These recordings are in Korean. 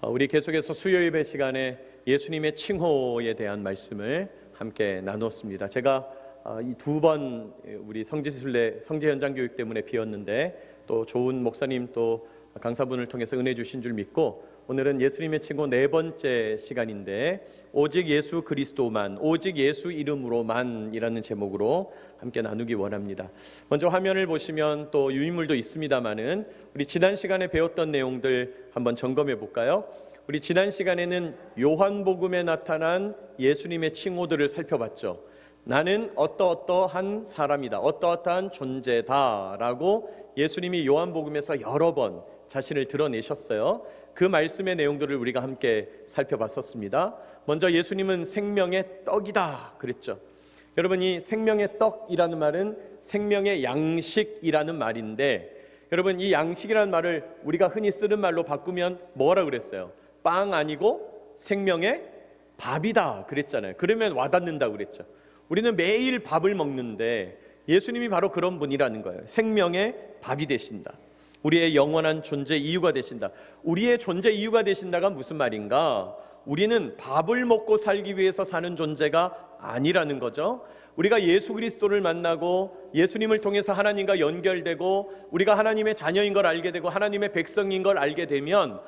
우리 계속해서 수요 예배 시간에 예수님의 칭호에 대한 말씀을 함께 나눴습니다. 제가 이 두 번 우리 성지순례 성지 현장 교육 때문에 비었는데 또 좋은 목사님 또 강사분을 통해서 은혜 주신 줄 믿고 오늘은 예수님의 칭호 네 번째 시간인데 오직 예수 그리스도만, 오직 예수 이름으로만이라는 제목으로 함께 나누기 원합니다. 먼저 화면을 보시면 또 유인물도 있습니다만은 우리 지난 시간에 배웠던 내용들 한번 점검해 볼까요? 우리 지난 시간에는 요한복음에 나타난 예수님의 칭호들을 살펴봤죠. 나는 어떠어떠한 사람이다, 어떠어떠한 존재다라고 예수님이 요한복음에서 여러 번 자신을 드러내셨어요. 그 말씀의 내용들을 우리가 함께 살펴봤었습니다. 먼저 예수님은 생명의 떡이다 그랬죠. 여러분, 이 생명의 떡이라는 말은 생명의 양식이라는 말인데, 여러분, 이 양식이라는 말을 우리가 흔히 쓰는 말로 바꾸면 뭐라 그랬어요? 빵 아니고 생명의 밥이다 그랬잖아요. 그러면 와닿는다고 그랬죠. 우리는 매일 밥을 먹는데 예수님이 바로 그런 분이라는 거예요. 생명의 밥이 되신다. 우리의 영원한 존재 이유가 되신다. 우리의 존재 이유가 되신다가 무슨 말인가? 우리는 밥을 먹고 살기 위해서 사는 존재가 아니라는 거죠. 우리가 예수 그리스도를 만나고 예수님을 통해서 하나님과 연결되고 우리가 하나님의 자녀인 걸 알게 되고 하나님의 백성인 걸 알게 되면,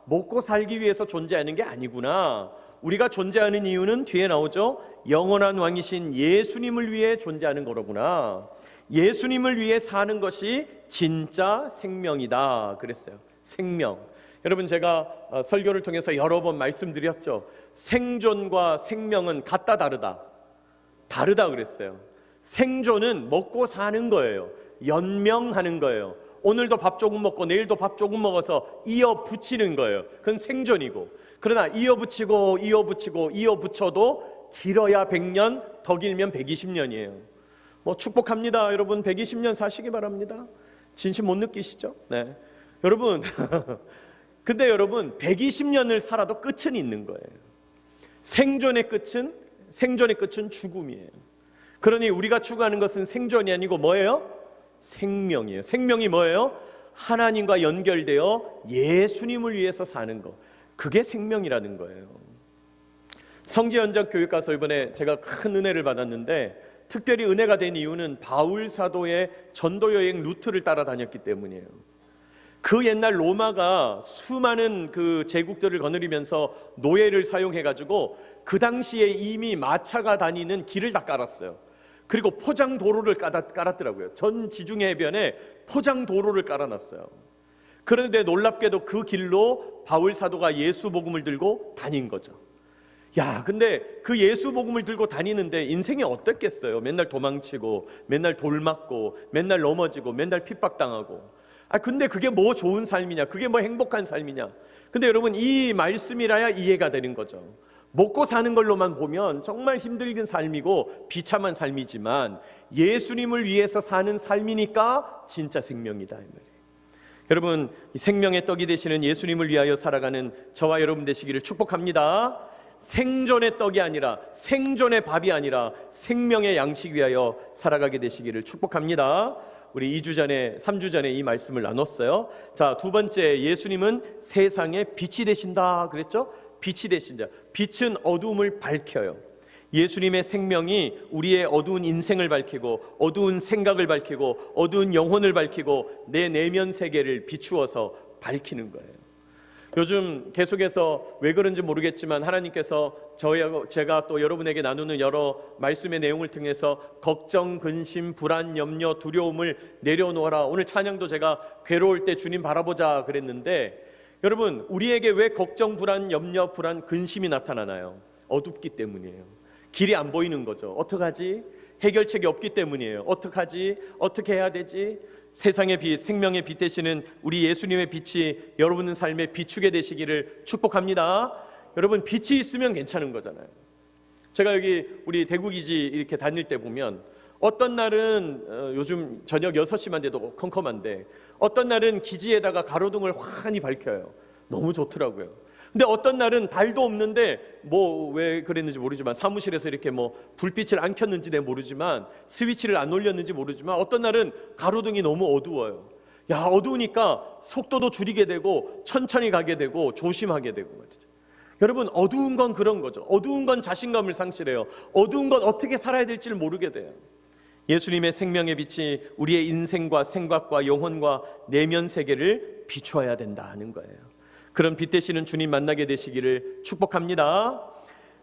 먹고 살기 위해서 존재하는 게 아니구나. 우리가 존재하는 이유는 뒤에 나오죠. 영원한 왕이신 예수님을 위해 존재하는 거로구나. 예수님을 위해 사는 것이 진짜 생명이다 그랬어요. 생명. 여러분, 제가 설교를 통해서 여러 번 말씀드렸죠. 생존과 생명은 같다 다르다 그랬어요. 생존은 먹고 사는 거예요. 연명하는 거예요. 오늘도 밥 조금 먹고 내일도 밥 조금 먹어서 이어 붙이는 거예요. 그건 생존이고, 그러나 이어 붙여도 길어야 100년, 더 길면 120년이에요. 축복합니다. 여러분, 120년 사시기 바랍니다. 진심 못 느끼시죠? 네. 여러분, 근데 여러분, 120년을 살아도 끝은 있는 거예요. 생존의 끝은 죽음이에요. 그러니 우리가 추구하는 것은 생존이 아니고 뭐예요? 생명이에요. 생명이 뭐예요? 하나님과 연결되어 예수님을 위해서 사는 것. 그게 생명이라는 거예요. 성지 현장 교육 가서 이번에 제가 큰 은혜를 받았는데, 특별히 은혜가 된 이유는 바울 사도의 전도 여행 루트를 따라다녔기 때문이에요. 그 옛날 로마가 수많은 그 제국들을 거느리면서 노예를 사용해가지고 그 당시에 이미 마차가 다니는 길을 다 깔았어요. 그리고 포장 도로를 깔았더라고요. 전 지중해 해변에 포장 도로를 깔아놨어요. 그런데 놀랍게도 그 길로 바울 사도가 예수 복음을 들고 다닌 거죠. 근데 그 예수 복음을 들고 다니는데 인생이 어떻겠어요? 맨날 도망치고, 맨날 돌 맞고, 맨날 넘어지고, 맨날 핍박당하고. 근데 그게 뭐 좋은 삶이냐? 그게 뭐 행복한 삶이냐? 근데 여러분, 이 말씀이라야 이해가 되는 거죠. 먹고 사는 걸로만 보면 정말 힘들긴 삶이고 비참한 삶이지만 예수님을 위해서 사는 삶이니까 진짜 생명이다 이 말이에요. 여러분, 이 생명의 떡이 되시는 예수님을 위하여 살아가는 저와 여러분 되시기를 축복합니다. 생존의 떡이 아니라, 생존의 밥이 아니라 생명의 양식 위하여 살아가게 되시기를 축복합니다. 우리 3주 전에 이 말씀을 나눴어요. 자, 두 번째, 예수님은 세상의 빛이 되신다 그랬죠? 빛이 되신다. 빛은 어두움을 밝혀요. 예수님의 생명이 우리의 어두운 인생을 밝히고, 어두운 생각을 밝히고, 어두운 영혼을 밝히고, 내 내면 세계를 비추어서 밝히는 거예요. 요즘 계속해서 왜 그런지 모르겠지만 하나님께서 제가 또 여러분에게 나누는 여러 말씀의 내용을 통해서 걱정, 근심, 불안, 염려, 두려움을 내려놓아라. 오늘 찬양도 제가 괴로울 때 주님 바라보자 그랬는데, 여러분, 우리에게 왜 걱정, 불안, 염려, 불안, 근심이 나타나나요? 어둡기 때문이에요. 길이 안 보이는 거죠. 어떡하지? 해결책이 없기 때문이에요. 어떡하지? 어떻게 해야 되지? 세상의 빛, 생명의 빛 되시는 우리 예수님의 빛이 여러분의 삶에 비추게 되시기를 축복합니다. 여러분, 빛이 있으면 괜찮은 거잖아요. 제가 여기 우리 대구기지 이렇게 다닐 때 보면 어떤 날은 요즘 저녁 6시만 돼도 컴컴한데 어떤 날은 기지에다가 가로등을 환히 밝혀요. 너무 좋더라고요. 근데 어떤 날은 달도 없는데 왜 그랬는지 모르지만 사무실에서 이렇게 불빛을 안 켰는지 모르지만 스위치를 안 올렸는지 모르지만 어떤 날은 가로등이 너무 어두워요. 야, 어두우니까 속도도 줄이게 되고 천천히 가게 되고 조심하게 되고 말이죠. 여러분, 어두운 건 그런 거죠. 어두운 건 자신감을 상실해요. 어두운 건 어떻게 살아야 될지를 모르게 돼요. 예수님의 생명의 빛이 우리의 인생과 생각과 영혼과 내면 세계를 비추어야 된다는 거예요. 그런 빛 되시는 주님 만나게 되시기를 축복합니다.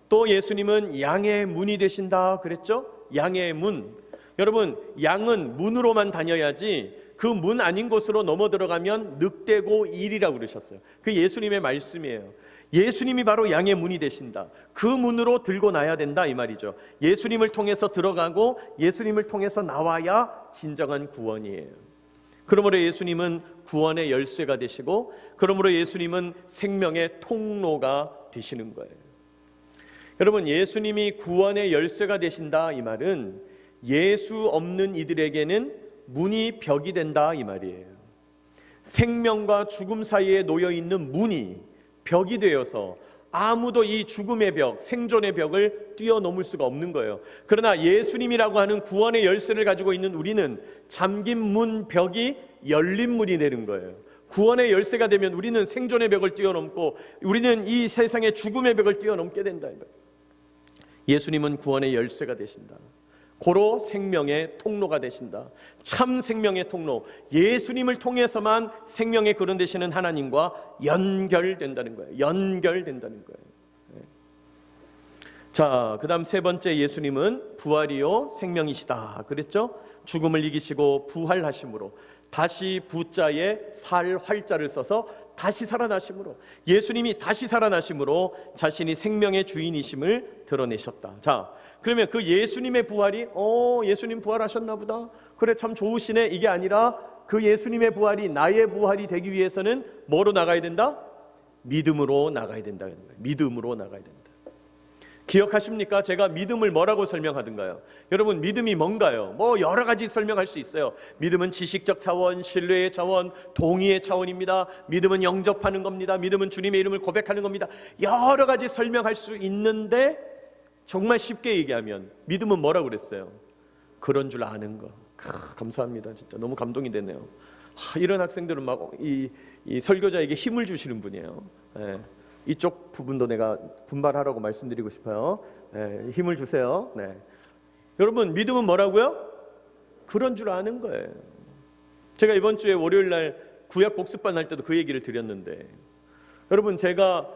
또 예수님은 양의 문이 되신다 그랬죠? 양의 문. 여러분, 양은 문으로만 다녀야지 그 문 아닌 곳으로 넘어 들어가면 늑대고 일이라고 그러셨어요. 그 예수님의 말씀이에요. 예수님이 바로 양의 문이 되신다. 그 문으로 들고 나야 된다 이 말이죠. 예수님을 통해서 들어가고 예수님을 통해서 나와야 진정한 구원이에요. 그러므로 예수님은 구원의 열쇠가 되시고, 그러므로 예수님은 생명의 통로가 되시는 거예요. 여러분, 예수님이 구원의 열쇠가 되신다 이 말은 예수 없는 이들에게는 문이 벽이 된다 이 말이에요. 생명과 죽음 사이에 놓여 있는 문이 벽이 되어서 아무도 이 죽음의 벽, 생존의 벽을 뛰어넘을 수가 없는 거예요. 그러나 예수님이라고 하는 구원의 열쇠를 가지고 있는 우리는 잠긴 문 벽이 열린 문이 되는 거예요. 구원의 열쇠가 되면 우리는 생존의 벽을 뛰어넘고 우리는 이 세상의 죽음의 벽을 뛰어넘게 된다. 예수님은 구원의 열쇠가 되신다. 고로 생명의 통로가 되신다. 참 생명의 통로, 예수님을 통해서만 생명의 근원 되시는 하나님과 연결된다는 거예요. 연결된다는 거예요. 자, 그 다음 세 번째, 예수님은 부활이요 생명이시다 그랬죠? 죽음을 이기시고 부활하심으로, 다시 부자에 살 활자를 써서 다시 살아나심으로, 예수님이 다시 살아나심으로 자신이 생명의 주인이심을 드러내셨다. 자, 그러면 그 예수님의 부활이 예수님 부활하셨나 보다, 그래 참 좋으시네, 이게 아니라 그 예수님의 부활이 나의 부활이 되기 위해서는 뭐로 나가야 된다? 믿음으로 나가야 된다는 거예요. 믿음으로 나가야 된다. 기억하십니까? 제가 믿음을 뭐라고 설명하던가요? 여러분, 믿음이 뭔가요? 뭐 여러 가지 설명할 수 있어요. 믿음은 지식적 차원, 신뢰의 차원, 동의의 차원입니다. 믿음은 영접하는 겁니다. 믿음은 주님의 이름을 고백하는 겁니다. 여러 가지 설명할 수 있는데 정말 쉽게 얘기하면 믿음은 뭐라고 그랬어요? 그런 줄 아는 거. 감사합니다. 진짜 너무 감동이 되네요. 이런 학생들은 막 이 설교자에게 힘을 주시는 분이에요. 이쪽 부분도 내가 분발하라고 말씀드리고 싶어요. 힘을 주세요. 여러분, 믿음은 뭐라고요? 그런 줄 아는 거예요. 제가 이번 주에 월요일 날 구약 복습반 할 때도 그 얘기를 드렸는데, 여러분, 제가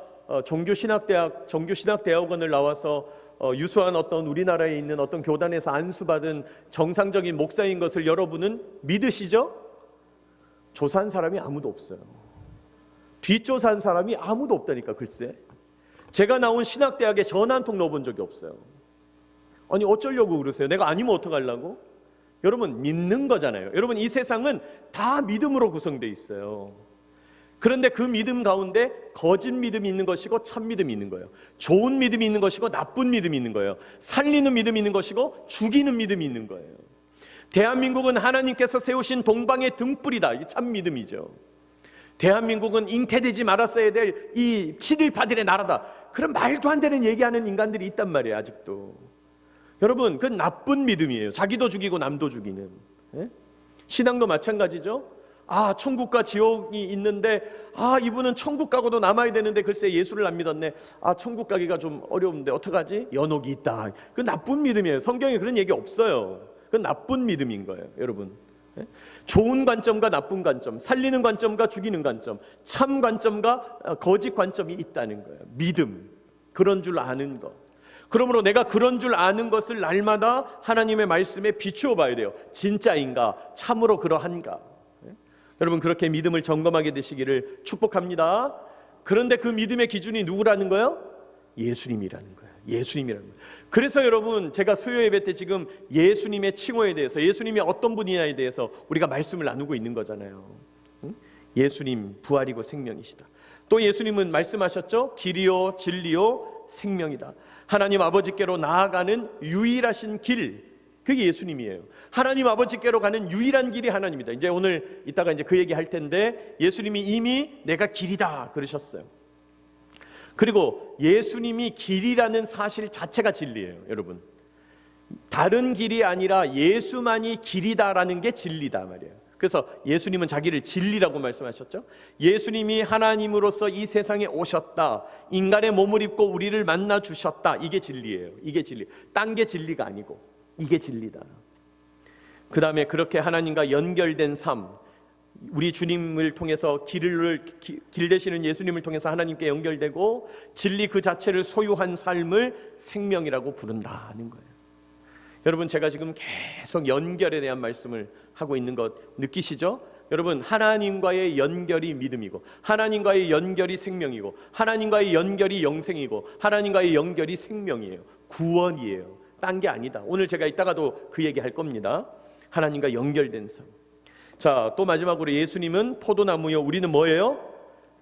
정규신학대학원을 나와서 유수한 어떤 우리나라에 있는 어떤 교단에서 안수받은 정상적인 목사인 것을 여러분은 믿으시죠? 조사한 사람이 아무도 없어요. 뒷조사한 사람이 아무도 없다니까. 글쎄, 제가 나온 신학대학에 전화 한 통 넣어본 적이 없어요. 아니 어쩌려고 그러세요? 내가 아니면 어떡하려고? 여러분, 믿는 거잖아요. 여러분, 이 세상은 다 믿음으로 구성되어 있어요. 그런데 그 믿음 가운데 거짓 믿음이 있는 것이고 참 믿음이 있는 거예요. 좋은 믿음이 있는 것이고 나쁜 믿음이 있는 거예요. 살리는 믿음이 있는 것이고 죽이는 믿음이 있는 거예요. 대한민국은 하나님께서 세우신 동방의 등불이다. 이게 참 믿음이죠. 대한민국은 잉태되지 말았어야 될 이 7.18들의 나라다. 그런 말도 안 되는 얘기하는 인간들이 있단 말이에요. 아직도. 여러분, 그건 나쁜 믿음이에요. 자기도 죽이고 남도 죽이는. 신앙도 마찬가지죠. 천국과 지옥이 있는데 이분은 천국 가고도 남아야 되는데 글쎄 예수를 안 믿었네. 천국 가기가 좀 어려운데 어떡하지? 연옥이 있다. 그건 나쁜 믿음이에요. 성경에 그런 얘기 없어요. 그건 나쁜 믿음인 거예요. 여러분, 좋은 관점과 나쁜 관점, 살리는 관점과 죽이는 관점, 참 관점과 거짓 관점이 있다는 거예요. 믿음, 그런 줄 아는 것. 그러므로 내가 그런 줄 아는 것을 날마다 하나님의 말씀에 비추어 봐야 돼요. 진짜인가? 참으로 그러한가? 여러분, 그렇게 믿음을 점검하게 되시기를 축복합니다. 그런데 그 믿음의 기준이 누구라는 거예요? 예수님이라는 거예요. 예수님이라는 거예요. 그래서 여러분, 제가 수요 예배 때 지금 예수님의 칭호에 대해서, 예수님이 어떤 분이냐에 대해서 우리가 말씀을 나누고 있는 거잖아요. 예수님 부활이고 생명이시다. 또 예수님은 말씀하셨죠? 길이요 진리요 생명이다. 하나님 아버지께로 나아가는 유일하신 길, 그게 예수님이에요. 하나님 아버지께로 가는 유일한 길이 하나님이다. 이제 오늘 이따가 이제 그 얘기 할 텐데, 예수님이 이미 내가 길이다 그러셨어요. 그리고 예수님이 길이라는 사실 자체가 진리예요. 여러분, 다른 길이 아니라 예수만이 길이다라는 게 진리다 말이에요. 그래서 예수님은 자기를 진리라고 말씀하셨죠. 예수님이 하나님으로서 이 세상에 오셨다, 인간의 몸을 입고 우리를 만나 주셨다. 이게 진리예요. 이게 진리. 딴 게 진리가 아니고 이게 진리다. 그 다음에 그렇게 하나님과 연결된 삶, 우리 주님을 통해서 길 되시는 예수님을 통해서 하나님께 연결되고 진리 그 자체를 소유한 삶을 생명이라고 부른다는 거예요. 여러분, 제가 지금 계속 연결에 대한 말씀을 하고 있는 것 느끼시죠? 여러분, 하나님과의 연결이 믿음이고, 하나님과의 연결이 생명이고, 하나님과의 연결이 영생이고, 하나님과의 연결이 생명이에요. 구원이에요. 딴 게 아니다. 오늘 제가 이따가도 그 얘기 할 겁니다. 하나님과 연결된 삶. 자, 또 마지막으로 예수님은 포도나무요, 우리는 뭐예요?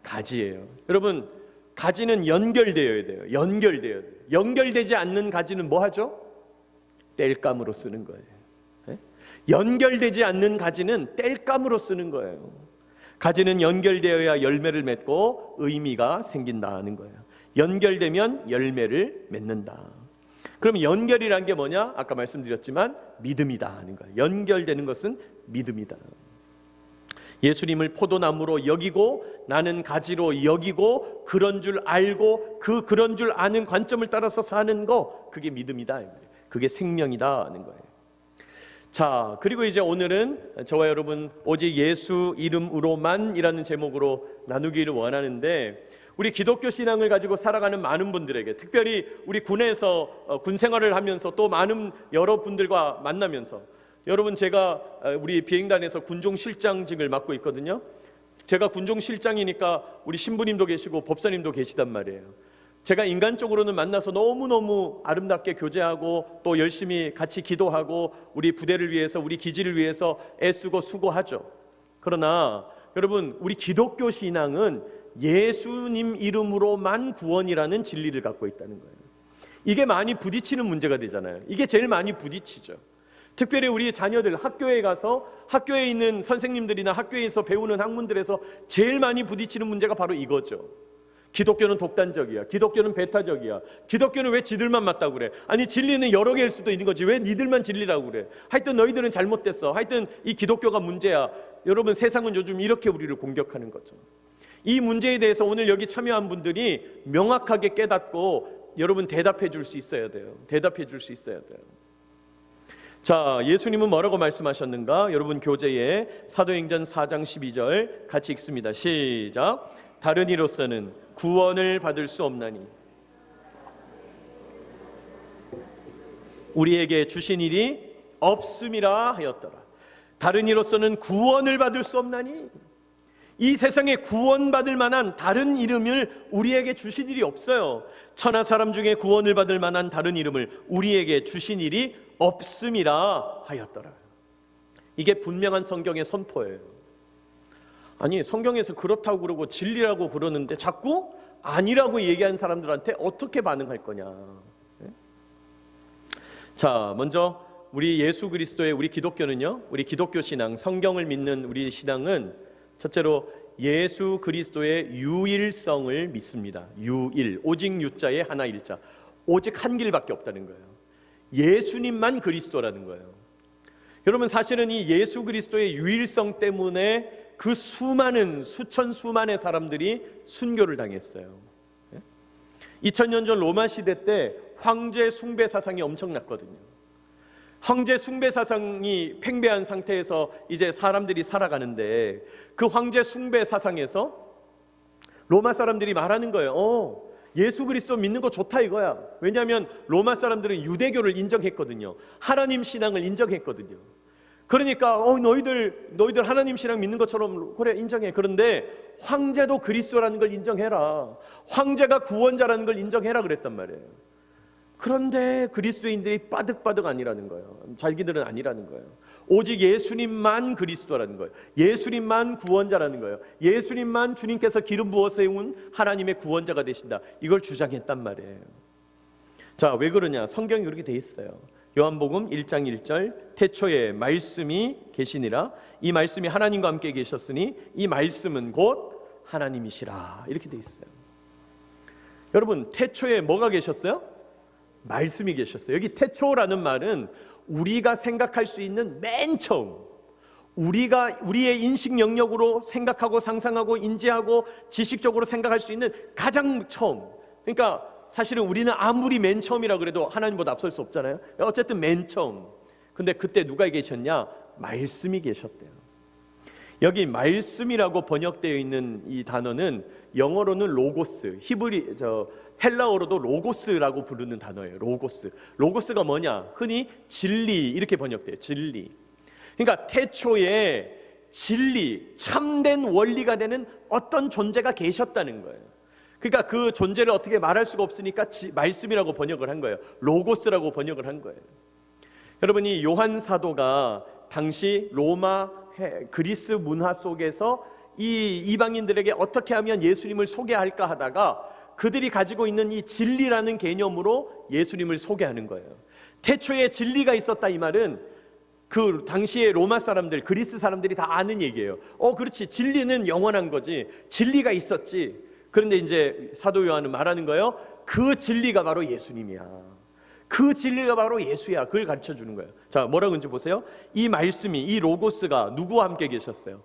가지예요. 여러분, 가지는 연결되어야 돼요. 연결되어야 돼요. 연결되지 않는 가지는 뭐 하죠? 땔감으로 쓰는 거예요. 네? 연결되지 않는 가지는 땔감으로 쓰는 거예요. 가지는 연결되어야 열매를 맺고 의미가 생긴다는 거예요. 연결되면 열매를 맺는다. 그럼 연결이란 게 뭐냐? 아까 말씀드렸지만 믿음이다 하는 거예요. 연결되는 것은 믿음이다. 예수님을 포도나무로 여기고 나는 가지로 여기고 그런 줄 알고 그런 줄 아는 관점을 따라서 사는 거, 그게 믿음이다. 그게 생명이다 하는 거예요. 자, 그리고 이제 오늘은 저와 여러분 오직 예수 이름으로만이라는 제목으로 나누기를 원하는데, 우리 기독교 신앙을 가지고 살아가는 많은 분들에게, 특별히 우리 군에서 군 생활을 하면서 또 많은 여러분들과 만나면서, 여러분, 제가 우리 비행단에서 군종 실장직을 맡고 있거든요. 제가 군종 실장이니까 우리 신부님도 계시고 법사님도 계시단 말이에요. 제가 인간적으로는 만나서 너무너무 아름답게 교제하고 또 열심히 같이 기도하고 우리 부대를 위해서, 우리 기지를 위해서 애쓰고 수고하죠. 그러나 여러분, 우리 기독교 신앙은 예수님 이름으로만 구원이라는 진리를 갖고 있다는 거예요. 이게 많이 부딪히는 문제가 되잖아요. 이게 제일 많이 부딪히죠. 특별히 우리 자녀들 학교에 가서 학교에 있는 선생님들이나 학교에서 배우는 학문들에서 제일 많이 부딪히는 문제가 바로 이거죠. 기독교는 독단적이야. 기독교는 배타적이야. 기독교는 왜 지들만 맞다고 그래? 아니, 진리는 여러 개일 수도 있는 거지. 왜 니들만 진리라고 그래? 하여튼 너희들은 잘못됐어. 하여튼 이 기독교가 문제야. 여러분, 세상은 요즘 이렇게 우리를 공격하는 거죠. 이 문제에 대해서 오늘 여기 참여한 분들이 명확하게 깨닫고 여러분 대답해 줄 수 있어야 돼요. 대답해 줄 수 있어야 돼요. 자, 예수님은 뭐라고 말씀하셨는가? 여러분, 교재에 사도행전 4장 12절 같이 읽습니다. 시작. 다른 이로서는 구원을 받을 수 없나니 우리에게 주신 일이 없음이라 하였더라. 다른 이로서는 구원을 받을 수 없나니, 이 세상에 구원받을 만한 다른 이름을 우리에게 주신 일이 없어요. 천하 사람 중에 구원을 받을 만한 다른 이름을 우리에게 주신 일이 없음이라 하였더라. 이게 분명한 성경의 선포예요. 아니, 성경에서 그렇다고 그러고 진리라고 그러는데 자꾸 아니라고 얘기하는 사람들한테 어떻게 반응할 거냐. 자, 먼저 우리 예수 그리스도의 우리 기독교는요, 우리 기독교 신앙, 성경을 믿는 우리 신앙은 첫째로 예수 그리스도의 유일성을 믿습니다. 유일, 오직 유자에 하나 일자, 오직 한 길밖에 없다는 거예요. 예수님만 그리스도라는 거예요. 여러분, 사실은 이 예수 그리스도의 유일성 때문에 그 수많은 수천 수만의 사람들이 순교를 당했어요. 2000년 전 로마 시대 때 황제 숭배 사상이 엄청났거든요. 황제 숭배 사상이 팽배한 상태에서 이제 사람들이 살아가는데, 그 황제 숭배 사상에서 로마 사람들이 말하는 거예요. 예수 그리스도 믿는 거 좋다 이거야. 왜냐하면 로마 사람들은 유대교를 인정했거든요. 하나님 신앙을 인정했거든요. 그러니까 너희들 하나님 신앙 믿는 것처럼 그래, 인정해. 그런데 황제도 그리스도라는 걸 인정해라. 황제가 구원자라는 걸 인정해라 그랬단 말이에요. 그런데 그리스도인들이 빠득빠득 아니라는 거예요. 자기들은 아니라는 거예요. 오직 예수님만 그리스도라는 거예요. 예수님만 구원자라는 거예요. 예수님만 주님께서 기름 부어 세운 하나님의 구원자가 되신다, 이걸 주장했단 말이에요. 자, 왜 그러냐? 성경이 그렇게 돼 있어요. 요한복음 1장 1절, 태초에 말씀이 계시니라. 이 말씀이 하나님과 함께 계셨으니 이 말씀은 곧 하나님이시라. 이렇게 돼 있어요. 여러분, 태초에 뭐가 계셨어요? 말씀이 계셨어요. 여기 태초라는 말은 우리가 생각할 수 있는 맨 처음, 우리의 인식 영역으로 생각하고 상상하고 인지하고 지식적으로 생각할 수 있는 가장 처음. 그러니까 사실은 우리는 아무리 맨 처음이라 그래도 하나님보다 앞설 수 없잖아요. 어쨌든 맨 처음. 근데 그때 누가 계셨냐? 말씀이 계셨대요. 여기 말씀이라고 번역되어 있는 이 단어는 영어로는 로고스, 헬라어로도 로고스라고 부르는 단어예요. 로고스. 로고스가 뭐냐? 흔히 진리 이렇게 번역돼요. 진리. 그러니까 태초에 진리, 참된 원리가 되는 어떤 존재가 계셨다는 거예요. 그러니까 그 존재를 어떻게 말할 수가 없으니까 말씀이라고 번역을 한 거예요. 로고스라고 번역을 한 거예요. 여러분, 이 요한 사도가 당시 로마, 그리스 문화 속에서 이 이방인들에게 어떻게 하면 예수님을 소개할까 하다가 그들이 가지고 있는 이 진리라는 개념으로 예수님을 소개하는 거예요. 태초에 진리가 있었다 이 말은 그 당시에 로마 사람들, 그리스 사람들이 다 아는 얘기예요. 그렇지, 진리는 영원한 거지, 진리가 있었지. 그런데 이제 사도 요한은 말하는 거예요. 그 진리가 바로 예수님이야. 그 진리가 바로 예수야. 그걸 가르쳐 주는 거예요. 자, 뭐라고 하는지 보세요. 이 말씀이, 이 로고스가 누구와 함께 계셨어요?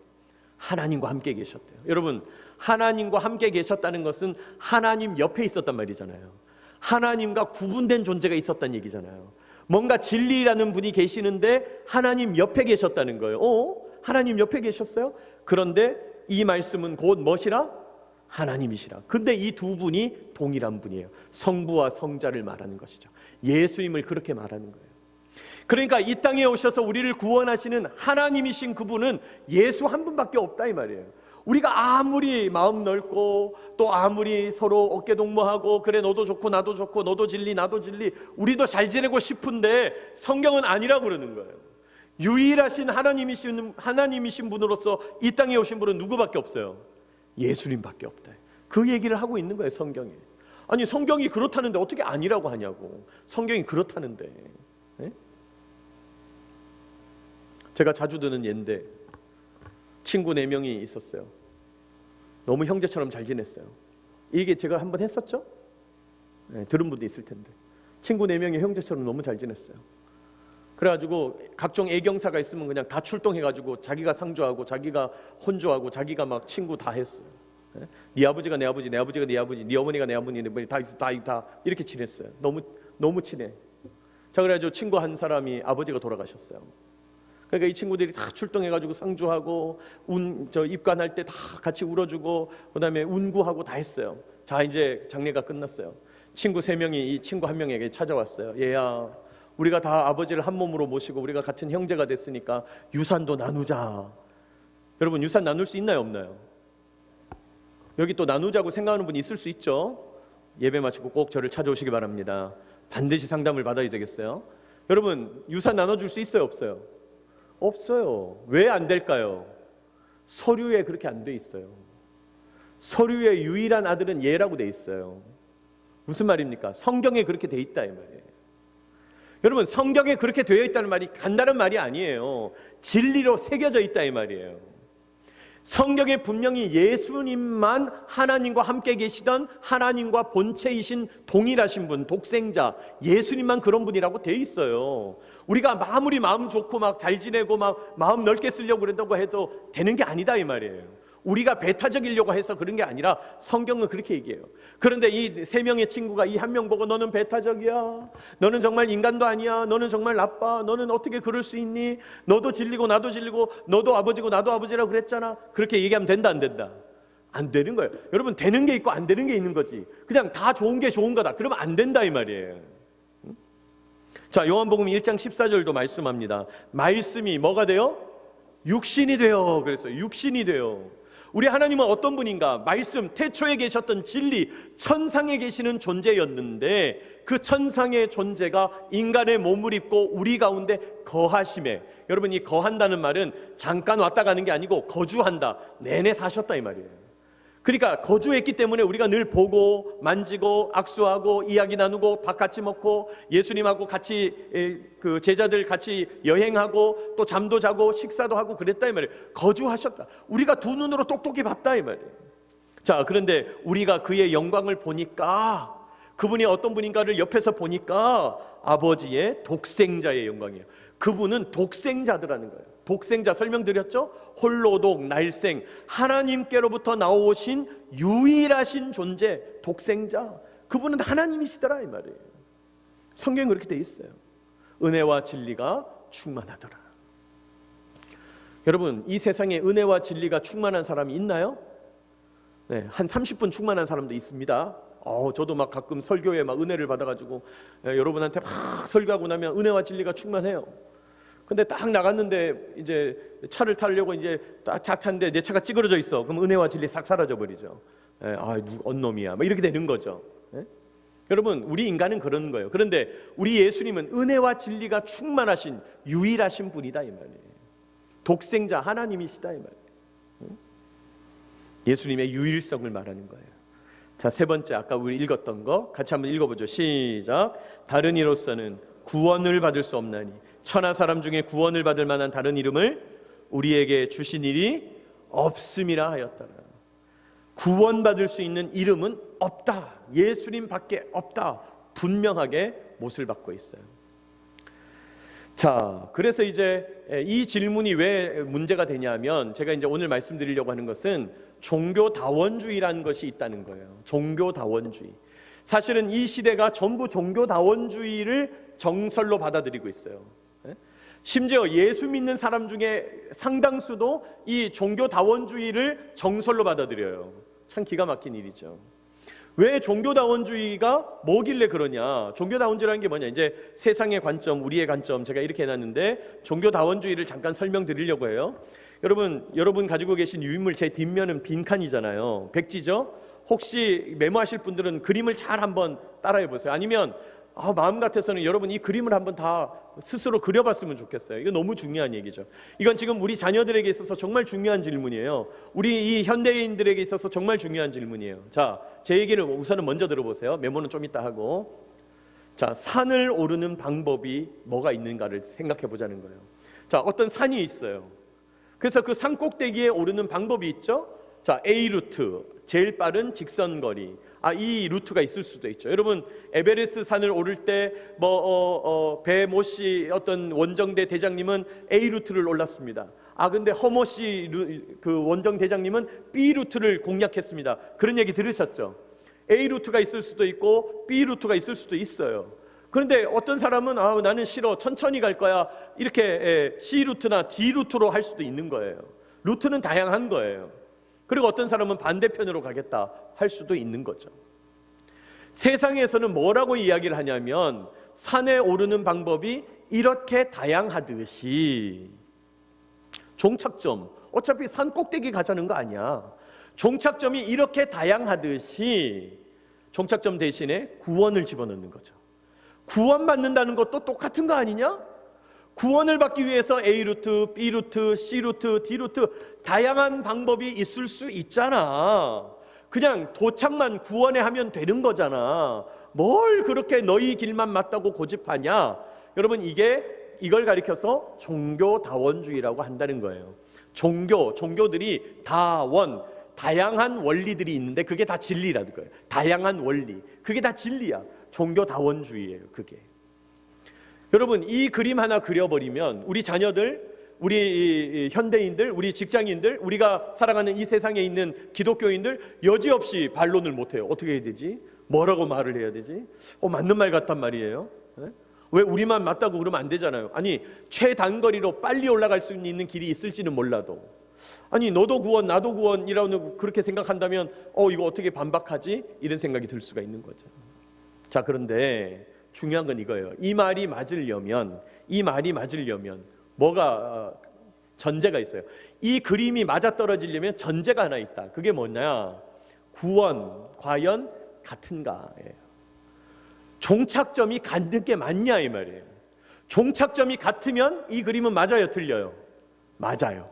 하나님과 함께 계셨대요. 여러분, 하나님과 함께 계셨다는 것은 하나님 옆에 있었단 말이잖아요. 하나님과 구분된 존재가 있었다는 얘기잖아요. 뭔가 진리라는 분이 계시는데 하나님 옆에 계셨다는 거예요. 하나님 옆에 계셨어요? 그런데 이 말씀은 곧 무엇이라? 하나님이시라. 근데 이 두 분이 동일한 분이에요. 성부와 성자를 말하는 것이죠. 예수님을 그렇게 말하는 거예요. 그러니까 이 땅에 오셔서 우리를 구원하시는 하나님이신 그분은 예수 한 분밖에 없다 이 말이에요. 우리가 아무리 마음 넓고 또 아무리 서로 어깨동무하고 그래 너도 좋고 나도 좋고 너도 진리 나도 진리 우리도 잘 지내고 싶은데 성경은 아니라고 그러는 거예요. 유일하신 하나님이신 분으로서 이 땅에 오신 분은 누구밖에 없어요? 예수님밖에 없다. 그 얘기를 하고 있는 거예요, 성경에. 아니, 성경이 그렇다는데 어떻게 아니라고 하냐고. 성경이 그렇다는데. 네? 제가 자주 드는 예인데 친구 4명이 있었어요. 너무 형제처럼 잘 지냈어요. 이게 제가 한번 했었죠? 네, 들은 분도 있을 텐데. 친구 4명이 형제처럼 너무 잘 지냈어요. 그래가지고 각종 애경사가 있으면 그냥 다 출동해가지고 자기가 상주하고 자기가 혼주하고 자기가 막 친구 다 했어요. 네 아버지가 내 아버지, 내 아버지가 네 아버지, 네 어머니가 내 어머니, 다 이렇게 지냈어요. 너무 친해. 자, 그래가지고 친구 한 사람이 아버지가 돌아가셨어요. 그러니까 이 친구들이 다 출동해가지고 상주하고 입관할 때 다 같이 울어주고 그다음에 운구하고 다 했어요. 자, 이제 장례가 끝났어요. 친구 3명이 이 친구 1명에게 찾아왔어요. 얘야, 우리가 다 아버지를 한 몸으로 모시고 우리가 같은 형제가 됐으니까 유산도 나누자. 여러분, 유산 나눌 수 있나요, 없나요? 여기 또 나누자고 생각하는 분이 있을 수 있죠. 예배 마치고 꼭 저를 찾아오시기 바랍니다. 반드시 상담을 받아야 되겠어요. 여러분, 유산 나눠줄 수 있어요, 없어요? 없어요. 왜 안 될까요? 서류에 그렇게 안 돼 있어요. 서류의 유일한 아들은 얘라고 돼 있어요. 무슨 말입니까? 성경에 그렇게 돼 있다 이 말이에요. 여러분, 성경에 그렇게 되어 있다는 말이 간단한 말이 아니에요. 진리로 새겨져 있다 이 말이에요. 성경에 분명히 예수님만 하나님과 함께 계시던 하나님과 본체이신 동일하신 분, 독생자 예수님만 그런 분이라고 돼 있어요. 우리가 아무리 마음 좋고 막 잘 지내고 막 마음 넓게 쓰려고 그런다고 해도 되는 게 아니다 이 말이에요. 우리가 배타적이려고 해서 그런 게 아니라 성경은 그렇게 얘기해요. 그런데 이 3명의 친구가 이 한 명 보고 너는 배타적이야, 너는 정말 인간도 아니야, 너는 정말 나빠, 너는 어떻게 그럴 수 있니, 너도 진리고 나도 진리고 너도 아버지고 나도 아버지라고 그랬잖아. 그렇게 얘기하면 된다 안 된다? 안 되는 거예요. 여러분, 되는 게 있고 안 되는 게 있는 거지. 그냥 다 좋은 게 좋은 거다 그러면 안 된다 이 말이에요. 자, 요한복음 1장 14절도 말씀합니다. 말씀이 뭐가 돼요? 육신이 돼요. 그랬어요. 육신이 돼요. 우리 하나님은 어떤 분인가? 말씀, 태초에 계셨던 진리, 천상에 계시는 존재였는데 그 천상의 존재가 인간의 몸을 입고 우리 가운데 거하심에, 여러분, 이 거한다는 말은 잠깐 왔다 가는 게 아니고 거주한다, 내내 사셨다 이 말이에요. 그러니까 거주했기 때문에 우리가 늘 보고 만지고 악수하고 이야기 나누고 밥 같이 먹고 예수님하고 같이 그 제자들 같이 여행하고 또 잠도 자고 식사도 하고 그랬다 이 말이에요. 거주하셨다. 우리가 두 눈으로 똑똑히 봤다 이 말이에요. 자, 그런데 우리가 그의 영광을 보니까, 그분이 어떤 분인가를 옆에서 보니까 아버지의 독생자의 영광이에요. 그분은 독생자더라는 거예요. 독생자 설명드렸죠? 홀로독, 날생, 하나님께로부터 나오신 유일하신 존재, 독생자. 그분은 하나님이시더라 이 말이에요. 성경에 그렇게 돼 있어요. 은혜와 진리가 충만하더라. 여러분, 이 세상에 은혜와 진리가 충만한 사람이 있나요? 네, 한 30분 충만한 사람도 있습니다. 저도 막 가끔 설교에 막 은혜를 받아가지고 여러분한테 막 설교하고 나면 은혜와 진리가 충만해요. 근데 딱 나갔는데 이제 차를 타려고 이제 딱 탔는데 내 차가 찌그러져 있어. 그럼 은혜와 진리 싹 사라져 버리죠. 언놈이야. 막 이렇게 되는 거죠. 여러분, 우리 인간은 그런 거예요. 그런데 우리 예수님은 은혜와 진리가 충만하신 유일하신 분이다 이 말이에요. 독생자 하나님이시다 이 말이에요. 예수님의 유일성을 말하는 거예요. 자, 세 번째, 아까 우리 읽었던 거 같이 한번 읽어보죠. 시작. 다른 이로서는 구원을 받을 수 없나니 천하 사람 중에 구원을 받을 만한 다른 이름을 우리에게 주신 일이 없음이라 하였더라. 구원받을 수 있는 이름은 없다. 예수님밖에 없다. 분명하게 못을 받고 있어요. 자, 그래서 이제 이 질문이 왜 문제가 되냐면, 제가 이제 오늘 말씀드리려고 하는 것은 종교다원주의라는 것이 있다는 거예요. 종교다원주의. 사실은 이 시대가 전부 종교다원주의를 정설로 받아들이고 있어요. 심지어 예수 믿는 사람 중에 상당수도 이 종교다원주의를 정설로 받아들여요. 참 기가 막힌 일이죠. 왜 종교다원주의가 뭐길래 그러냐? 종교다원주의라는 게 뭐냐? 이제 세상의 관점, 우리의 관점, 제가 이렇게 해놨는데 종교다원주의를 잠깐 설명드리려고 해요. 여러분 가지고 계신 유인물 제 뒷면은 빈칸이잖아요. 백지죠? 혹시 메모하실 분들은 그림을 잘 한번 따라해 보세요. 아니면 마음 같아서는 여러분 이 그림을 한번 다 스스로 그려봤으면 좋겠어요. 이거 너무 중요한 얘기죠. 이건 지금 우리 자녀들에게 있어서 정말 중요한 질문이에요. 우리 이 현대인들에게 있어서 정말 중요한 질문이에요. 자, 제 얘기를 우선은 먼저 들어보세요. 메모는 좀 이따 하고. 자, 산을 오르는 방법이 뭐가 있는가를 생각해 보자는 거예요. 자, 어떤 산이 있어요. 그래서 그 산 꼭대기에 오르는 방법이 있죠. 자, A 루트, 제일 빠른 직선거리. 이 루트가 있을 수도 있죠. 여러분, 에베레스트 산을 오를 때 배모 씨 어떤 원정대 대장님은 A 루트를 올랐습니다. 근데 허모 씨 그 원정 대장님은 B 루트를 공략했습니다. 그런 얘기 들으셨죠? A 루트가 있을 수도 있고 B 루트가 있을 수도 있어요. 그런데 어떤 사람은 나는 싫어, 천천히 갈 거야, 이렇게 C 루트나 D 루트로 할 수도 있는 거예요. 루트는 다양한 거예요. 그리고 어떤 사람은 반대편으로 가겠다 할 수도 있는 거죠. 세상에서는 뭐라고 이야기를 하냐면, 산에 오르는 방법이 이렇게 다양하듯이 종착점, 어차피 산 꼭대기 가자는 거 아니야. 종착점이 이렇게 다양하듯이 종착점 대신에 구원을 집어넣는 거죠. 구원받는다는 것도 똑같은 거 아니냐? 구원을 받기 위해서 A 루트, B 루트, C 루트, D 루트 다양한 방법이 있을 수 있잖아. 그냥 도착만 구원에 하면 되는 거잖아. 뭘 그렇게 너희 길만 맞다고 고집하냐? 여러분, 이걸 가리켜서 종교다원주의라고 한다는 거예요. 종교들이 다양한 원리들이 있는데 그게 다 진리라는 거예요. 다양한 원리, 그게 다 진리야. 종교다원주의예요, 그게. 여러분, 이 그림 하나 그려버리면 우리 자녀들, 우리 현대인들, 우리 직장인들, 우리가 살아가는 이 세상에 있는 기독교인들 여지없이 반론을 못해요. 어떻게 해야 되지? 뭐라고 말을 해야 되지? 맞는 말 같단 말이에요. 왜 우리만 맞다고 그러면 안 되잖아요. 아니, 최단거리로 빨리 올라갈 수 있는 길이 있을지는 몰라도, 아니 너도 구원 나도 구원이라고 그렇게 생각한다면 이거 어떻게 반박하지? 이런 생각이 들 수가 있는 거죠. 자, 그런데 중요한 건 이거예요. 이 말이 맞으려면 뭐가 전제가 있어요. 이 그림이 맞아떨어지려면 전제가 하나 있다. 그게 뭐냐? 구원 과연 같은가예요. 종착점이 같은 게 맞냐 이 말이에요. 종착점이 같으면 이 그림은 맞아요, 틀려요? 맞아요.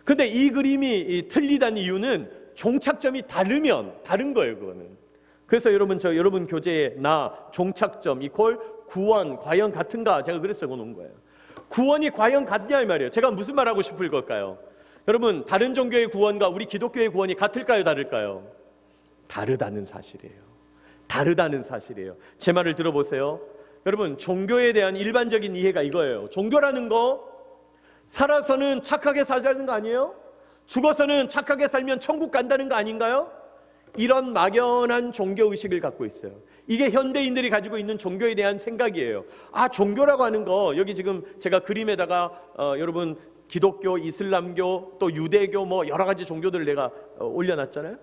근데 이 그림이 틀리다는 이유는 종착점이 다른 거예요, 그거는. 그래서 여러분 교재에 종착점 이퀄 구원 과연 같은가, 제가 그래서 적어놓은 거예요. 구원이 과연 같냐 이 말이에요. 제가 무슨 말하고 싶을 걸까요? 여러분, 다른 종교의 구원과 우리 기독교의 구원이 같을까요, 다를까요? 다르다는 사실이에요. 제 말을 들어보세요. 여러분, 종교에 대한 일반적인 이해가 이거예요. 종교라는 거 살아서는 착하게 살자는 거 아니에요? 죽어서는 착하게 살면 천국 간다는 거 아닌가요? 이런 막연한 종교의식을 갖고 있어요. 이게 현대인들이 가지고 있는 종교에 대한 생각이에요. 아, 종교라고 하는 거, 여기 지금 제가 그림에다가 여러분 기독교, 이슬람교, 또 유대교 뭐 여러 가지 종교들을 내가 올려놨잖아요.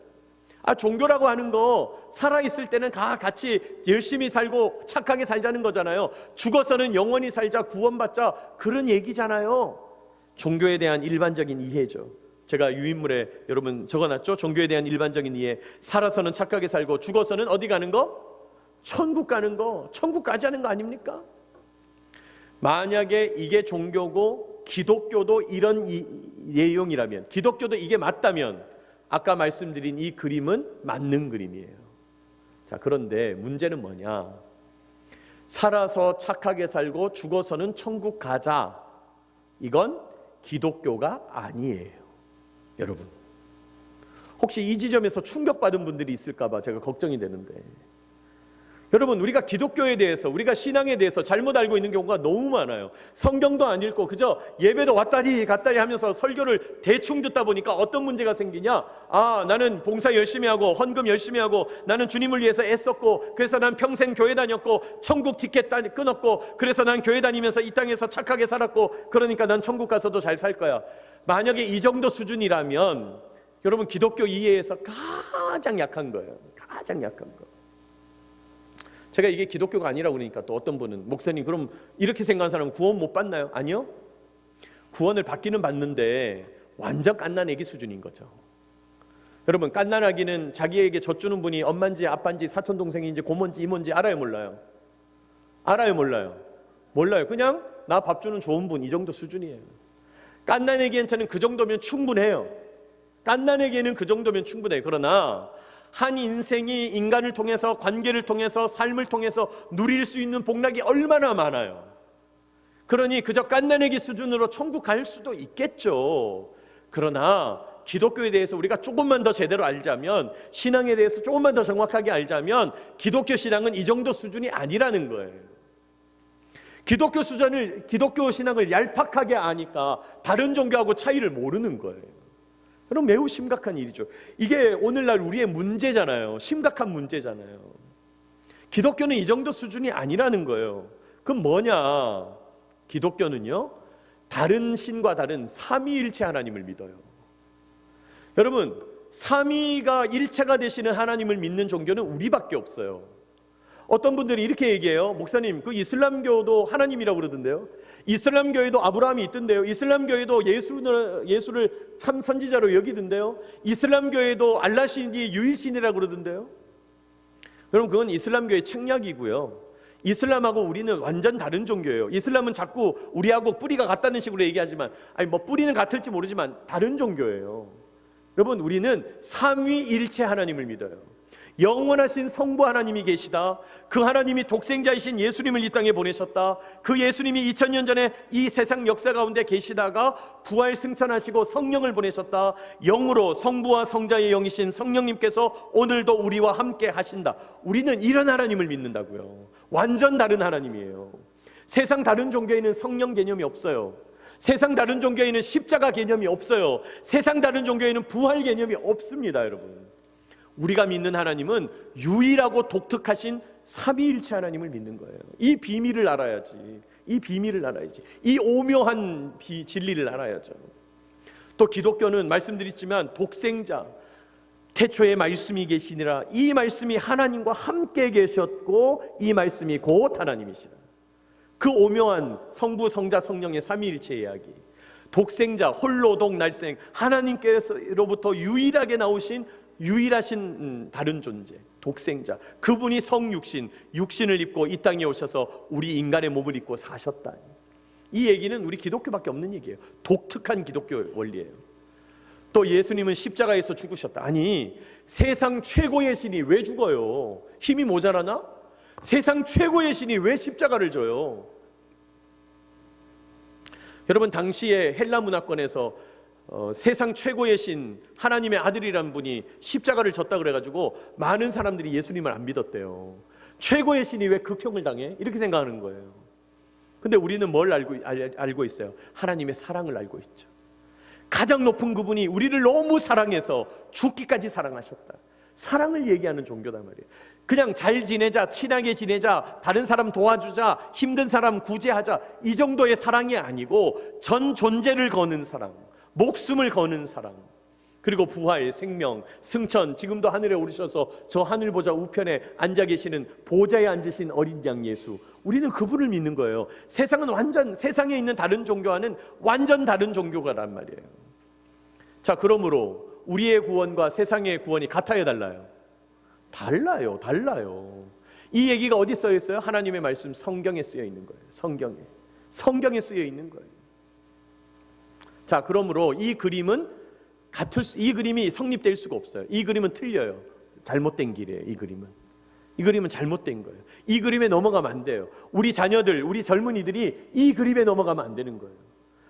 아, 종교라고 하는 거 살아있을 때는 다 같이 열심히 살고 착하게 살자는 거잖아요. 죽어서는 영원히 살자, 구원받자, 그런 얘기잖아요. 종교에 대한 일반적인 이해죠. 제가 유인물에 여러분 적어놨죠. 종교에 대한 일반적인 이해. 살아서는 착하게 살고 죽어서는 어디 가는 거? 천국 가는 거. 천국 가자는 거 아닙니까? 만약에 이게 종교고 기독교도 이런 내용이라면, 기독교도 이게 맞다면 아까 말씀드린 이 그림은 맞는 그림이에요. 자, 그런데 문제는 뭐냐? 살아서 착하게 살고 죽어서는 천국 가자. 이건 기독교가 아니에요. 여러분, 혹시 이 지점에서 충격받은 분들이 있을까 봐 제가 걱정이 되는데, 여러분, 우리가 기독교에 대해서, 우리가 신앙에 대해서 잘못 알고 있는 경우가 너무 많아요. 성경도 안 읽고 그저 예배도 왔다리 갔다리 하면서 설교를 대충 듣다 보니까 어떤 문제가 생기냐? 아, 나는 봉사 열심히 하고 헌금 열심히 하고 나는 주님을 위해서 애썼고 그래서 난 평생 교회 다녔고 천국 티켓 끊었고 그래서 난 교회 다니면서 이 땅에서 착하게 살았고 그러니까 난 천국 가서도 잘 살 거야. 만약에 이 정도 수준이라면 여러분, 기독교 이해에서 가장 약한 거예요. 가장 약한 거. 제가 이게 기독교가 아니라고 그러니까 또 어떤 분은, 목사님 그럼 이렇게 생각하는 사람은 구원 못 받나요? 아니요. 구원을 받기는 받는데 완전 갓난아기 수준인 거죠. 여러분, 갓난아기는 자기에게 젖주는 분이 엄마인지 아빠인지 사촌동생인지 고모인지 이모인지 알아요, 몰라요? 알아요, 몰라요? 몰라요. 그냥 나 밥 주는 좋은 분, 이 정도 수준이에요. 갓난아기한테는 그 정도면 충분해요. 갓난아기에는 그 정도면 충분해요. 그러나 한 인생이 인간을 통해서, 관계를 통해서, 삶을 통해서 누릴 수 있는 복락이 얼마나 많아요. 그러니 그저 갓난아기 수준으로 천국 갈 수도 있겠죠. 그러나 기독교에 대해서 우리가 조금만 더 제대로 알자면, 신앙에 대해서 조금만 더 정확하게 알자면 기독교 신앙은 이 정도 수준이 아니라는 거예요. 기독교 신앙을 얄팍하게 아니까 다른 종교하고 차이를 모르는 거예요. 그럼 매우 심각한 일이죠. 이게 오늘날 우리의 문제잖아요. 심각한 문제잖아요. 기독교는 이 정도 수준이 아니라는 거예요. 그럼 뭐냐? 기독교는요, 다른 신과 다른 삼위일체 하나님을 믿어요. 여러분, 삼위가 일체가 되시는 하나님을 믿는 종교는 우리밖에 없어요. 어떤 분들이 이렇게 얘기해요. 목사님, 그 이슬람교도 하나님이라고 그러던데요. 이슬람교에도 아브라함이 있던데요. 이슬람교에도 예수를 참 선지자로 여기던데요. 이슬람교에도 알라신이 유일신이라고 그러던데요. 여러분, 그건 이슬람교의 책략이고요. 이슬람하고 우리는 완전 다른 종교예요. 이슬람은 자꾸 우리하고 뿌리가 같다는 식으로 얘기하지만, 아니 뭐 뿌리는 같을지 모르지만 다른 종교예요. 여러분, 우리는 삼위일체 하나님을 믿어요. 영원하신 성부 하나님이 계시다. 그 하나님이 독생자이신 예수님을 이 땅에 보내셨다. 그 예수님이 2000년 전에 이 세상 역사 가운데 계시다가 부활 승천하시고 성령을 보내셨다. 영으로 성부와 성자의 영이신 성령님께서 오늘도 우리와 함께 하신다. 우리는 이런 하나님을 믿는다고요. 완전 다른 하나님이에요. 세상 다른 종교에는 성령 개념이 없어요. 세상 다른 종교에는 십자가 개념이 없어요. 세상 다른 종교에는 부활 개념이 없습니다, 여러분. 우리가 믿는 하나님은 유일하고 독특하신 삼위일체 하나님을 믿는 거예요. 이 비밀을 알아야지. 이 비밀을 알아야지. 이 오묘한 진리를 알아야죠. 또 기독교는 말씀드렸지만 독생자, 태초에 말씀이 계시니라. 이 말씀이 하나님과 함께 계셨고 이 말씀이 곧 하나님이시라. 그 오묘한 성부, 성자, 성령의 삼위일체 이야기. 독생자, 홀로 독날생, 하나님께로부터 유일하게 나오신 유일하신 다른 존재, 독생자, 그분이 성육신, 육신을 입고 이 땅에 오셔서 우리 인간의 몸을 입고 사셨다. 이 얘기는 우리 기독교밖에 없는 얘기예요. 독특한 기독교 원리예요. 또 예수님은 십자가에서 죽으셨다. 아니, 세상 최고의 신이 왜 죽어요? 힘이 모자라나? 세상 최고의 신이 왜 십자가를 져요? 여러분, 당시에 헬라 문화권에서 세상 최고의 신, 하나님의 아들이라는 분이 십자가를 졌다 그래가지고 많은 사람들이 예수님을 안 믿었대요. 최고의 신이 왜 극형을 당해? 이렇게 생각하는 거예요. 근데 우리는 뭘 알고 있어요? 하나님의 사랑을 알고 있죠. 가장 높은 그분이 우리를 너무 사랑해서 죽기까지 사랑하셨다. 사랑을 얘기하는 종교단 말이에요. 그냥 잘 지내자, 친하게 지내자, 다른 사람 도와주자, 힘든 사람 구제하자, 이 정도의 사랑이 아니고 전 존재를 거는 사랑, 목숨을 거는 사랑, 그리고 부활, 생명, 승천, 지금도 하늘에 오르셔서 저 하늘 보좌 우편에 앉아 계시는 보좌에 앉으신 어린 양 예수, 우리는 그분을 믿는 거예요. 세상은 완전, 세상에 있는 다른 종교와는 완전 다른 종교가란 말이에요. 자, 그러므로 우리의 구원과 세상의 구원이 같아요, 달라요? 달라요. 이 얘기가 어디 쓰여 있어요? 하나님의 말씀 성경에 쓰여 있는 거예요. 성경에 쓰여 있는 거예요. 자, 그러므로 이 그림이 성립될 수가 없어요. 이 그림은 틀려요. 잘못된 길이에요. 이 그림은 잘못된 거예요. 이 그림에 넘어가면 안 돼요. 우리 자녀들, 우리 젊은이들이 이 그림에 넘어가면 안 되는 거예요.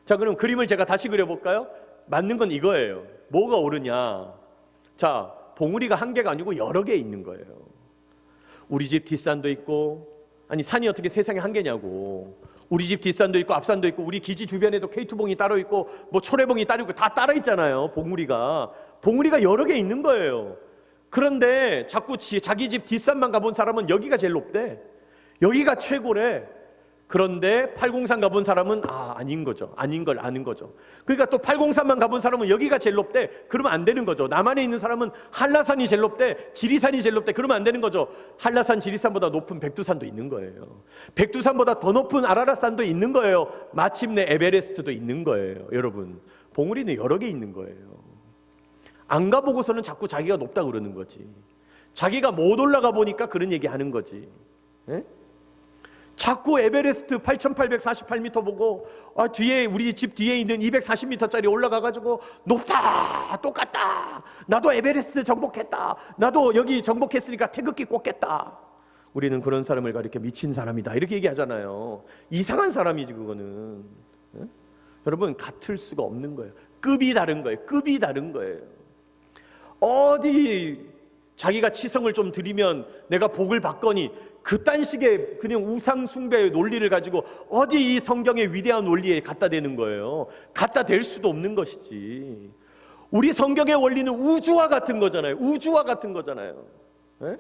자, 그럼 그림을 제가 다시 그려볼까요? 맞는 건 이거예요. 뭐가 옳으냐? 자, 봉우리가 한 개가 아니고 여러 개 있는 거예요. 우리 집 뒷산도 있고, 아니 산이 어떻게 세상에 한 개냐고. 우리 집 뒷산도 있고 앞산도 있고, 우리 기지 주변에도 K2봉이 따로 있고 뭐 초래봉이 따로 있고 다 따로 있잖아요. 봉우리가 여러 개 있는 거예요. 그런데 자꾸 자기 집 뒷산만 가본 사람은 여기가 제일 높대. 여기가 최고래. 그런데 803 가본 사람은 아닌 거죠. 아닌 걸 아는 거죠. 그러니까 또 803만 가본 사람은 여기가 제일 높대. 그러면 안 되는 거죠. 남한에 있는 사람은 한라산이 제일 높대, 지리산이 제일 높대. 그러면 안 되는 거죠. 한라산, 지리산보다 높은 백두산도 있는 거예요. 백두산보다 더 높은 아라라산도 있는 거예요. 마침내 에베레스트도 있는 거예요. 여러분, 봉우리는 여러 개 있는 거예요. 안 가보고서는 자꾸 자기가 높다고 그러는 거지. 자기가 못 올라가 보니까 그런 얘기 하는 거지. 네? 자꾸 에베레스트 8,848m 보고 뒤에 우리 집 뒤에 있는 240m짜리 올라가가지고 높다, 똑같다, 나도 에베레스트 정복했다, 나도 여기 정복했으니까 태극기 꽂겠다. 우리는 그런 사람을 가리켜 미친 사람이다 이렇게 얘기하잖아요. 이상한 사람이지 그거는. 네? 여러분, 같을 수가 없는 거예요. 급이 다른 거예요. 어디 자기가 치성을 좀 드리면 내가 복을 받거니, 그딴 식의 그냥 우상 숭배의 논리를 가지고 어디 이 성경의 위대한 원리에 갖다 대는 거예요. 갖다 댈 수도 없는 것이지. 우리 성경의 원리는 우주와 같은 거잖아요. 네?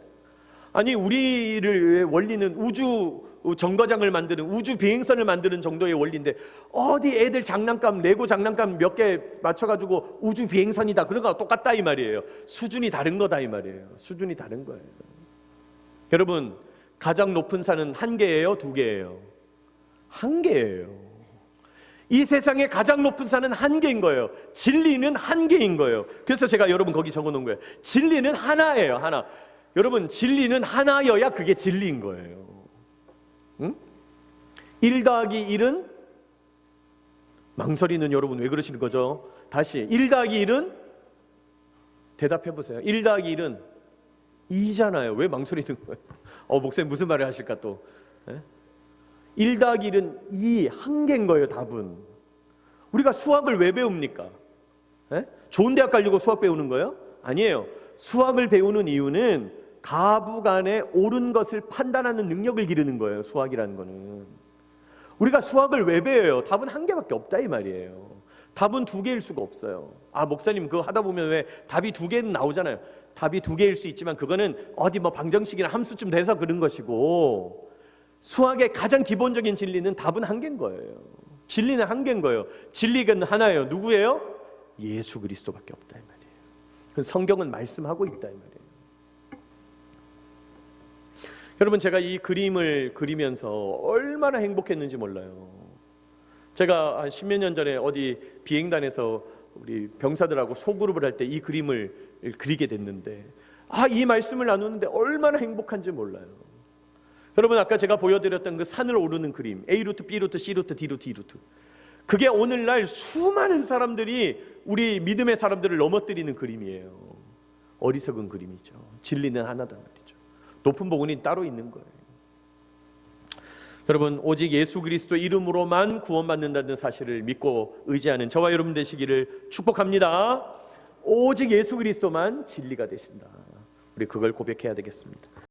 아니, 우리의 원리는 우주 정거장을 만드는, 우주 비행선을 만드는 정도의 원리인데 어디 애들 장난감, 레고 장난감 몇 개 맞춰가지고 우주 비행선이다 그런 거랑 똑같다 이 말이에요. 수준이 다른 거다 이 말이에요. 수준이 다른 거예요. 여러분, 가장 높은 산은 한 개예요, 두 개예요? 한 개예요. 이 세상에 가장 높은 산은 한 개인 거예요. 진리는 한 개인 거예요. 그래서 제가 여러분 거기 적어놓은 거예요. 진리는 하나예요, 하나. 여러분, 진리는 하나여야 그게 진리인 거예요. 응? 1 더하기 1은 망설이는 여러분 왜 그러시는 거죠? 다시 1 더하기 1은 대답해 보세요. 1 더하기 1은 2잖아요. 왜 망설이는 거예요? 목사님 무슨 말을 하실까 또. 1 더하기 1은 2, 한 개인 거예요. 답은. 우리가 수학을 왜 배웁니까? 좋은 대학 가려고 수학 배우는 거예요? 아니에요. 수학을 배우는 이유는 가부간에 옳은 것을 판단하는 능력을 기르는 거예요. 수학이라는 거는. 우리가 수학을 왜 배워요? 답은 한 개밖에 없다 이 말이에요. 답은 두 개일 수가 없어요. 목사님 그거 하다 보면 왜 답이 두 개는 나오잖아요. 답이 두 개일 수 있지만 그거는 어디 뭐 방정식이나 함수쯤 돼서 그런 것이고, 수학의 가장 기본적인 진리는 답은 한 개인 거예요. 진리는 한 개인 거예요. 진리가 하나예요. 누구예요? 예수 그리스도밖에 없다 이 말이에요. 그래서 성경은 말씀하고 있다 이 말이에요. 여러분, 제가 이 그림을 그리면서 얼마나 행복했는지 몰라요. 제가 한 10몇 년 전에 어디 비행단에서 우리 병사들하고 소그룹을 할 때 이 그림을 그리게 됐는데 이 말씀을 나누는데 얼마나 행복한지 몰라요. 여러분, 아까 제가 보여드렸던 그 산을 오르는 그림, A루트, B루트, C루트, D루트, E루트, 그게 오늘날 수많은 사람들이 우리 믿음의 사람들을 넘어뜨리는 그림이에요. 어리석은 그림이죠. 진리는 하나다 말이죠. 높은 복음이 따로 있는 거예요. 여러분, 오직 예수 그리스도 이름으로만 구원받는다는 사실을 믿고 의지하는 저와 여러분 되시기를 축복합니다. 오직 예수 그리스도만 진리가 되신다. 우리 그걸 고백해야 되겠습니다.